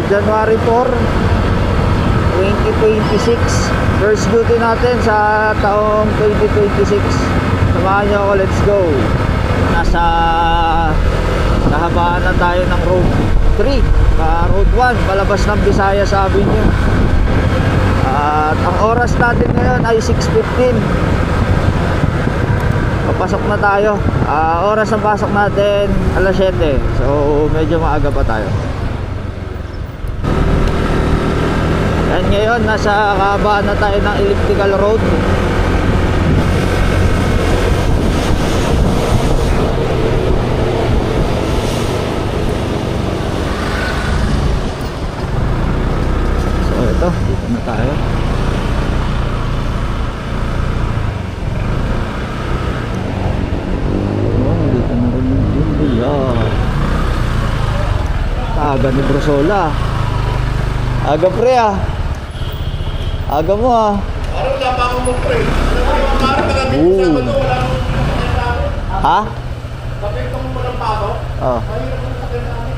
January 4, 2026. First duty natin sa taong 2026. Samahan nyo ako, let's go. Nasa kahabaan na tayo ng road 3, road 1, palabas ng Visayas Avenue. At ang oras natin ngayon ay 6:15. Papasok na tayo. Oras ng pasok natin alas 7. So medyo maaga pa tayo. And ngayon nasa kahabaan na tayo ng elliptical road. So ito, dito na tayo. Aga ni Brosola. Aga pre ah. Aga mo ah. Parang wala pa akong mag-pray. Parang magabi ko sa bato, wala akong sakit. Ha? Bakit kung walang pa ako? Oh. Mahirap ang sakit namin.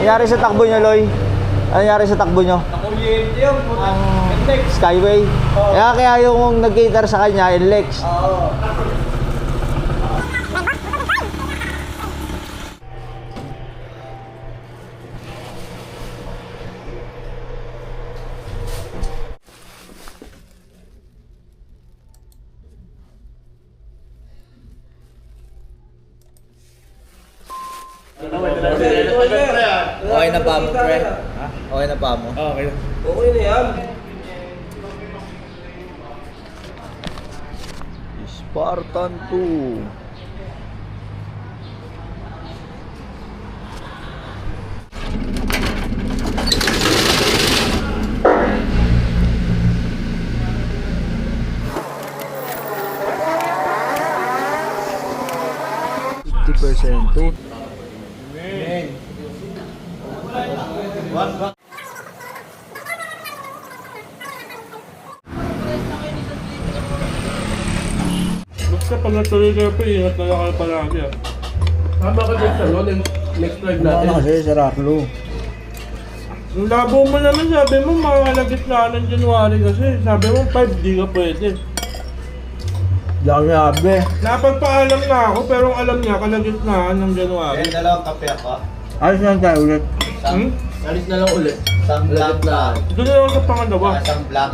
Nangyari sa takbo niyo, Loy? Ano nangyari sa takbo niyo? Nakuryente yun. Skyway? Kaya yung nag-cater sa kanya, yung Lex. Oo. Okay na pa mo, pre? Ha? Okay na pa mo? Okay. Okay na yan. Spartan 2. %2. Basta pag natuloy kayo po, ingat na lang kayo palagi ah. Tama ka dito, no? Next drive natin. Ano kasi, si Raklo? Ang labo mo naman, sabi mo, mga kalagitnaan ng January kasi. Sabi mo, 5 di ka pwede. Grabe. Napagpaalam na ako, pero ang alam niya, kalagitnaan ng January. Kaya dalawang kape ako. Ayos lang tayo ulit. Hmm? Alis na lang ulit. Isang black na. Doon na lang sa pangalawa. Isang black.